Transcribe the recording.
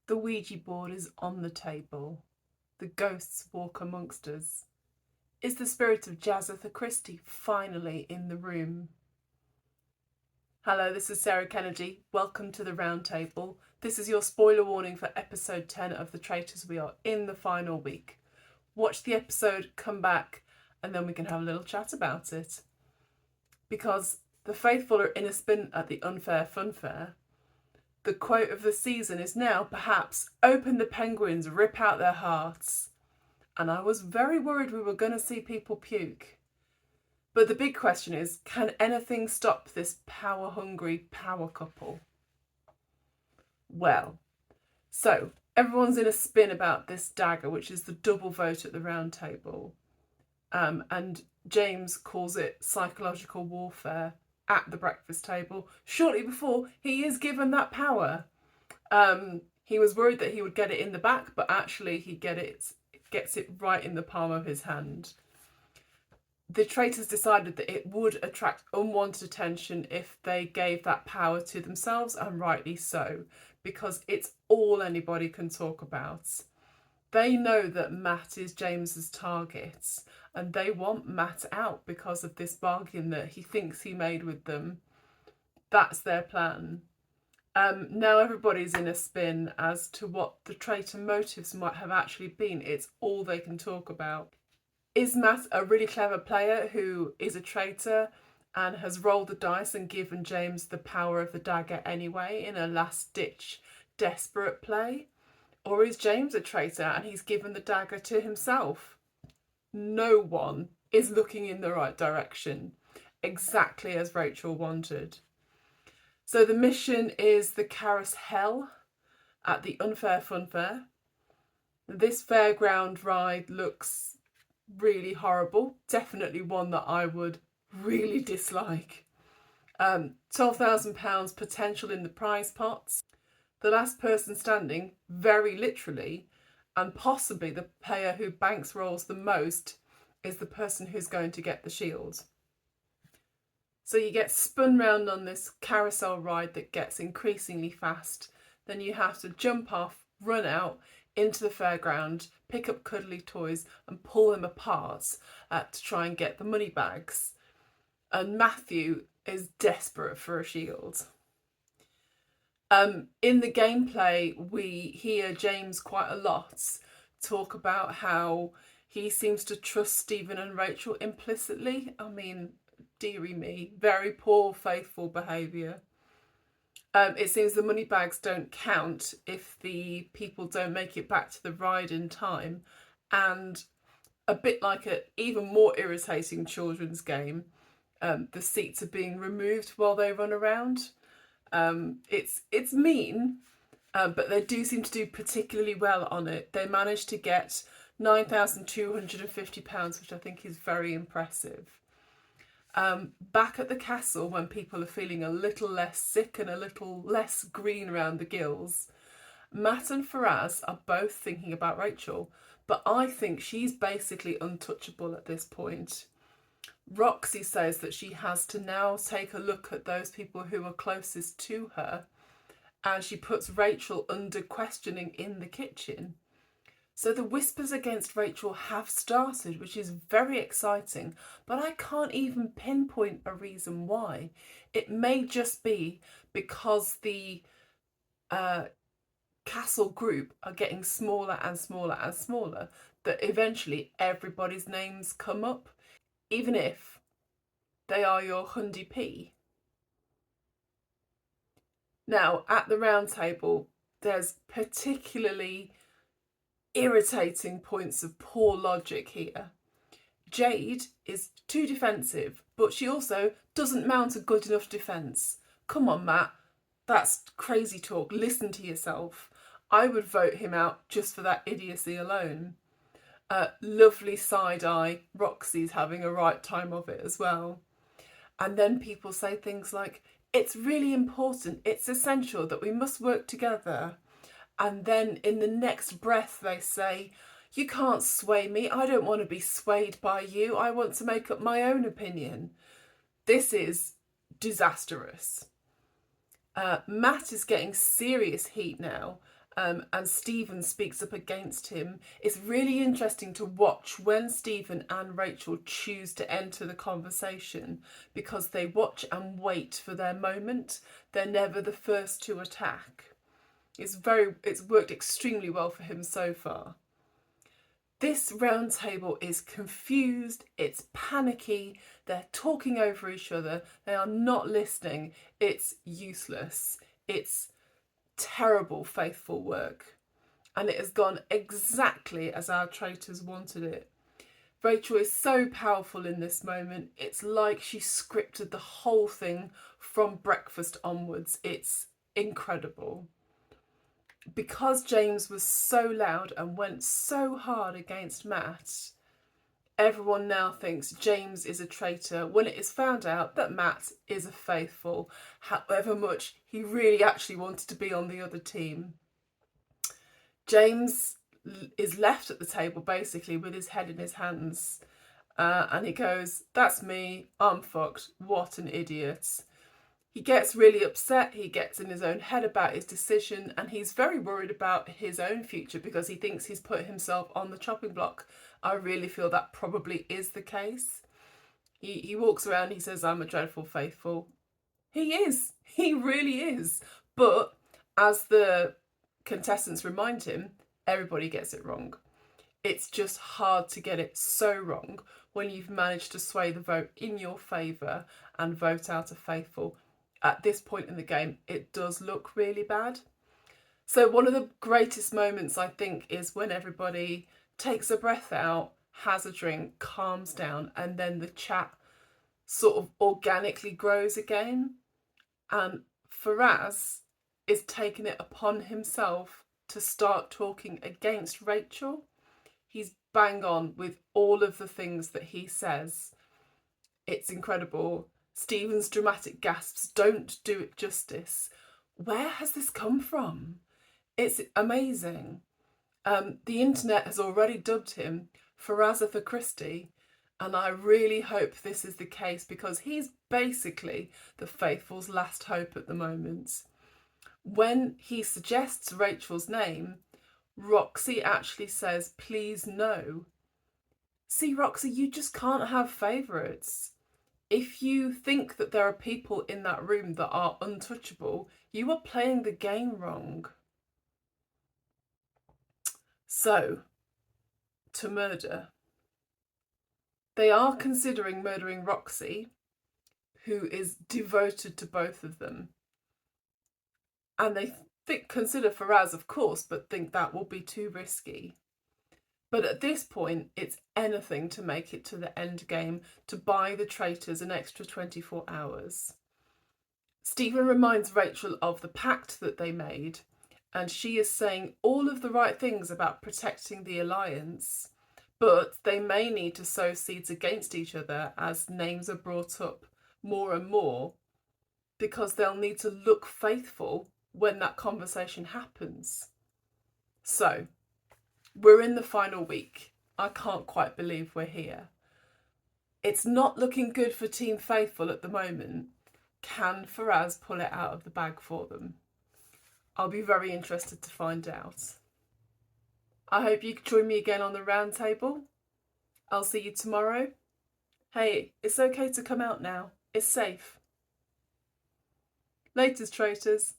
The Ouija board is on the table. The ghosts walk amongst us. Is the spirit of Jazatha Christie finally in the room? Hello, this is Sarah Kennedy. Welcome to the round table. This is your spoiler warning for episode 10 of the Traitors. We are in the final week. Watch the episode, come back, and then we can have a little chat about it. Because the faithful are in a spin at the unfair funfair. The quote of the season is now, perhaps, open the penguins, rip out their hearts. And I was very worried we were going to see people puke. But the big question is, can anything stop this power-hungry power couple? Well, so everyone's in a spin about this dagger, which is the double vote at the round table. And James calls it psychological warfare at the breakfast table, shortly before he is given that power. He was worried that he would get it in the back, but actually he gets it right in the palm of his hand. The traitors decided that it would attract unwanted attention if they gave that power to themselves, and rightly so, because it's all anybody can talk about. They know that Matt is James's target, and they want Matt out because of this bargain that he thinks he made with them. That's their plan. Now everybody's in a spin as to what the traitor motives might have actually been. It's all they can talk about. Is Matt a really clever player who is a traitor and has rolled the dice and given James the power of the dagger anyway in a last-ditch desperate play? Or is James a traitor and he's given the dagger to himself? No one is looking in the right direction, exactly as Rachel wanted. So the mission is the carousel at the unfair funfair. This fairground ride looks really horrible, definitely one that I would really dislike. £12,000 potential in the prize pots. The last person standing, very literally, and possibly the player who bankrolls the most, is the person who's going to get the shield. So you get spun round on this carousel ride that gets increasingly fast. Then you have to jump off, run out into the fairground, pick up cuddly toys and pull them apart to try and get the money bags. And Matthew is desperate for a shield. In the gameplay, we hear James quite a lot talk about how he seems to trust Stephen and Rachel implicitly. I mean, dearie me, very poor, faithful behaviour. It seems the money bags don't count if the people don't make it back to the ride in time. And a bit like an even more irritating children's game, the seats are being removed while they run around. It's mean, but they do seem to do particularly well on it. They managed to get £9,250, which I think is very impressive. Back at the castle, when people are feeling a little less sick and a little less green around the gills, Matt and Faraaz are both thinking about Rachel, but I think she's basically untouchable at this point. Roxy says that she has to now take a look at those people who are closest to her, and she puts Rachel under questioning in the kitchen. So the whispers against Rachel have started, which is very exciting, but I can't even pinpoint a reason why. It may just be because the castle group are getting smaller and smaller and smaller, that eventually everybody's names come up, even if they are your Hundy P. Now, at the round table, there's particularly irritating points of poor logic here. Jade is too defensive, but she also doesn't mount a good enough defence. Come on, Matt, that's crazy talk. Listen to yourself. I would vote him out just for that idiocy alone. Lovely side eye. Roxy's having a right time of it as well. And then people say things like, it's really important, it's essential that we must work together. And then in the next breath they say, you can't sway me, I don't want to be swayed by you, I want to make up my own opinion. This is disastrous. Matt is getting serious heat now, and Stephen speaks up against him. It's really interesting to watch when Stephen and Rachel choose to enter the conversation, because they watch and wait for their moment. They're never the first to attack. It's worked extremely well for him so far. This round table is confused, it's panicky, they're talking over each other, they are not listening, it's useless, it's terrible faithful work, and it has gone exactly as our traitors wanted it. Rachel is so powerful in this moment, it's like she scripted the whole thing from breakfast onwards. It's incredible. Because James was so loud and went so hard against Matt, everyone now thinks James is a traitor, when it is found out that Matt is a faithful, however much he really actually wanted to be on the other team. James is left at the table basically with his head in his hands, and he goes, "That's me, I'm fucked, what an idiot." He gets really upset, he gets in his own head about his decision, and he's very worried about his own future because he thinks he's put himself on the chopping block. I really feel that probably is the case. He walks around, he says, "I'm a dreadful faithful." He is, he really is. But as the contestants remind him, everybody gets it wrong. It's just hard to get it so wrong when you've managed to sway the vote in your favour and vote out a faithful. At this point in the game, it does look really bad. So one of the greatest moments, I think, is when everybody takes a breath out, has a drink, calms down, and then the chat sort of organically grows again. And Faraaz is taking it upon himself to start talking against Rachel. He's bang on with all of the things that he says. It's incredible. Stephen's dramatic gasps don't do it justice. Where has this come from? It's amazing. The internet has already dubbed him Jazatha Christie, and I really hope this is the case because he's basically the faithful's last hope at the moment. When he suggests Rachel's name, Roxy actually says, "Please no." See, Roxy, you just can't have favourites. If you think that there are people in that room that are untouchable, you are playing the game wrong. So, to murder. They are considering murdering Roxy, who is devoted to both of them. And they consider Faraaz, of course, but think that will be too risky. But at this point, it's anything to make it to the end game, to buy the traitors an extra 24 hours. Stephen reminds Rachel of the pact that they made, and she is saying all of the right things about protecting the alliance, but they may need to sow seeds against each other as names are brought up more and more, because they'll need to look faithful when that conversation happens. So, we're in the final week. I can't quite believe we're here. It's not looking good for Team Faithful at the moment. Can Faraaz pull it out of the bag for them? I'll be very interested to find out. I hope you can join me again on the round table. I'll see you tomorrow. Hey, it's okay to come out now. It's safe. Laters, traitors.